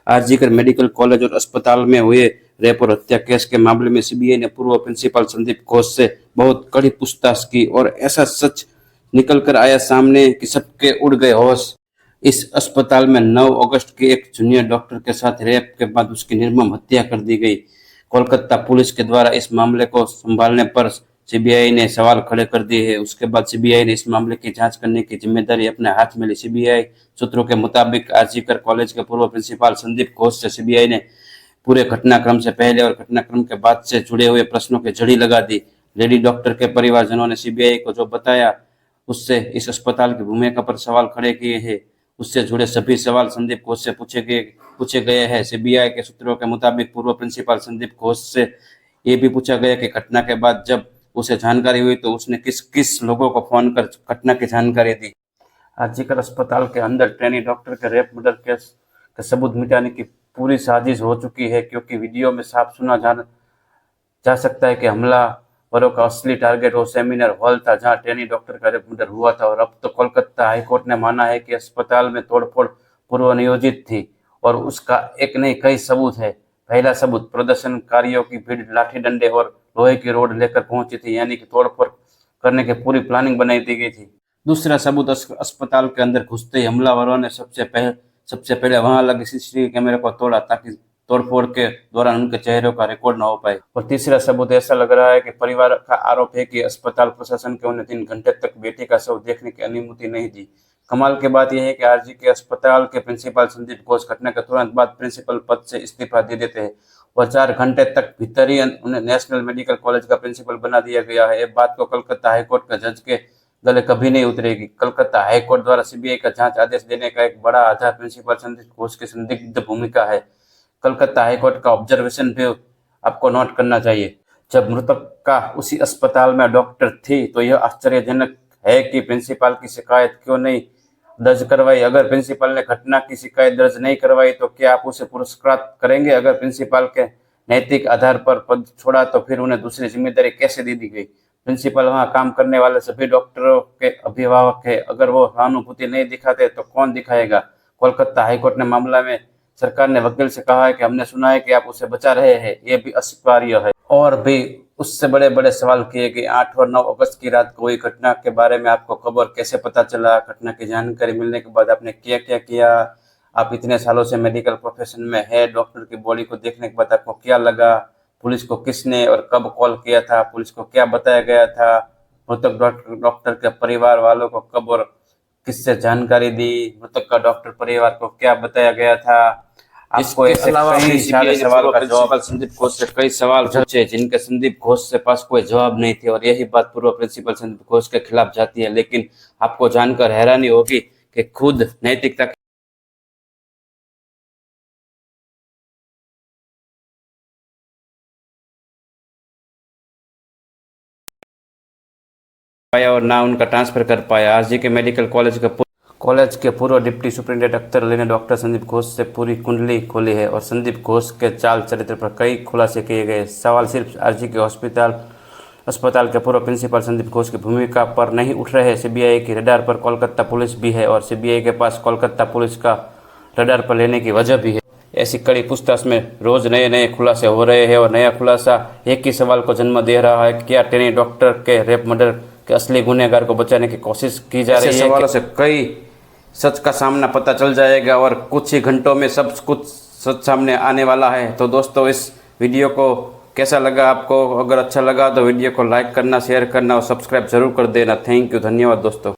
RG Kar medical college और अस्पताल में हुए रेप और हत्या केस के मामले में सीबीआई ने पूर्व प्रिंसिपल संदीप घोष से बहुत कड़ी पूछताछ की और ऐसा सच निकल कर आया सामने कि सबके उड़ गए होश। इस अस्पताल में 9 अगस्त के एक जूनियर डॉक्टर के साथ रेप के बाद उसकी निर्मम हत्या कर दी गई। कोलकाता पुलिस के द्वारा इस मामले को संभालने पर सीबीआई ने सवाल खड़े कर दिए हैं। उसके बाद सीबीआई ने इस मामले की जांच करने की जिम्मेदारी अपने हाथ में ली। सीबीआई सूत्रों के मुताबिक आरजीकर कॉलेज के पूर्व प्रिंसिपल संदीप घोष से सीबीआई ने पूरे घटनाक्रम से पहले और घटनाक्रम के बाद से जुड़े हुए प्रश्नों की झड़ी लगा दी। लेडी डॉक्टर के परिवारजनों ने सीबीआई को जो बताया उससे इस अस्पताल की भूमिका पर सवाल खड़े किए हैं। उससे जुड़े सभी सवाल संदीप घोष से पूछे गए हैं। सीबीआई के सूत्रों के मुताबिक पूर्व प्रिंसिपल संदीप घोष से ये भी पूछा गया कि घटना के बाद जब उसे जानकारी हुई तो उसने किस किस लोगों को फोन कर घटना की जानकारी दी। आरजीकर अस्पताल के अंदर ट्रेनी डॉक्टर के रेप मर्डर केस के सबूत मिटाने की पूरी साजिश हो चुकी है, क्योंकि वीडियो में साफ सुना जा सकता है कि हमलावरों का असली टारगेट वो सेमिनार हॉल था जहां ट्रेनी डॉक्टर का रेप मर्डर हुआ था। और अब तो कोलकाता हाईकोर्ट ने माना है कि अस्पताल में तोड़फोड़ पूर्व नियोजित थी और उसका एक नहीं कई सबूत है। पहला सबूत, प्रदर्शनकारियों की भीड़ लाठी डंडे और लोहे की रोड लेकर पहुंची थी, यानी कि तोड़फोड़ करने की पूरी प्लानिंग बनाई दी गई थी। दूसरा सबूत, अस्पताल के अंदर घुसते ही हमलावरों ने सबसे पहले वहां लगे सीसीटीवी कैमरे को तोड़ा ताकि तोड़फोड़ के दौरान उनके चेहरों का रिकॉर्ड न हो पाए। और तीसरा सबूत, ऐसा लग रहा है कि परिवार का आरोप है कि अस्पताल प्रशासन के उन्हें 3 घंटे तक बेटी का शव देखने की अनुमति नहीं दी। कमाल की बात यह है कि आरजी के अस्पताल के प्रिंसिपल संदीप घोष घटना के तुरंत बाद प्रिंसिपल पद से इस्तीफा दे देते हैं और 4 घंटे तक भीतर ही उन्हें नेशनल मेडिकल कॉलेज का प्रिंसिपल बना दिया गया है। ये बात को कलकत्ता हाईकोर्ट के जज के गले कभी नहीं उतरेगी। कलकत्ता हाईकोर्ट द्वारा सीबीआई का जांच आदेश देने का एक बड़ा आधार प्रिंसिपल संदीप घोष की संदिग्ध भूमिका है। कलकत्ता हाईकोर्ट का ऑब्जर्वेशन भी आपको नोट करना चाहिए। जब मृतका उसी अस्पताल में डॉक्टर थी तो यह आश्चर्यजनक है कि प्रिंसिपल की शिकायत क्यों नहीं दर्ज करवाई। अगर प्रिंसिपल ने घटना की शिकायत दर्ज नहीं करवाई तो क्या आप उसे पुरस्कृत करेंगे? अगर प्रिंसिपल के नैतिक आधार पर पद छोड़ा तो फिर उन्हें दूसरी जिम्मेदारी कैसे दे दी गई? प्रिंसिपल वहां काम करने वाले सभी डॉक्टरों के अभिभावक है, अगर वो सहानुभूति नहीं दिखाते तो कौन दिखाएगा? कोलकाता हाईकोर्ट ने मामला में सरकार ने वकील से कहा है कि हमने सुना है कि आप उसे बचा रहे हैं, ये भी अस्वीकार्य है। और भी उससे बड़े बड़े सवाल किए कि 8 और 9 अगस्त की रात को हुई घटना के बारे में आपको खबर कैसे पता चला? घटना की जानकारी मिलने के बाद आपने क्या क्या किया? आप इतने सालों से मेडिकल प्रोफेशन में है, डॉक्टर की बॉडी को देखने के बाद आपको क्या लगा? पुलिस को किसने और कब कॉल किया था? पुलिस को क्या बताया गया था? मृतक डॉक्टर के परिवार वालों को कब और किससे जानकारी दी? मृतक का डॉक्टर परिवार को क्या बताया गया था? आपको इसके अलावा कई सारे सवाल का जवाब संदीप घोष से कई सवाल पूछे जिनके संदीप घोष से पास कोई जवाब नहीं थे और यही बात पूर्व प्रिंसिपल संदीप घोष के खिलाफ जाती है। लेकिन आपको जानकर हैरानी होगी कि खुद नैतिकता पाया और ना उनका ट्रांसफर कर पाया। आरजी के मेडिकल कॉलेज के पूर्व डिप्टी सुप्रिंटेंडेंट अख्तर अली ने डॉक्टर संदीप घोष से पूरी कुंडली खोली है और संदीप घोष के चाल चरित्र पर कई खुलासे किए गए। सवाल सिर्फ आरजी के अस्पताल के पूर्व प्रिंसिपल संदीप घोष की भूमिका पर नहीं उठ रहे। सीबीआई की रडार पर कोलकाता पुलिस भी है और सीबीआई के पास कोलकाता पुलिस का रडार पर लेने की वजह भी है। ऐसी कड़ी पूछताछ में रोज नए नए खुलासे हो रहे हैं और नया खुलासा एक ही सवाल को जन्म दे रहा है कि क्या ट्रेनी डॉक्टर के रेप मर्डर के असली गुनहगार को बचाने की कोशिश की जा रही है? सवालों से कई सच का सामना पता चल जाएगा और कुछ ही घंटों में सब कुछ सच सामने आने वाला है। तो दोस्तों, इस वीडियो को कैसा लगा आपको? अगर अच्छा लगा तो वीडियो को लाइक करना, शेयर करना और सब्सक्राइब जरूर कर देना। थैंक यू, धन्यवाद दोस्तों।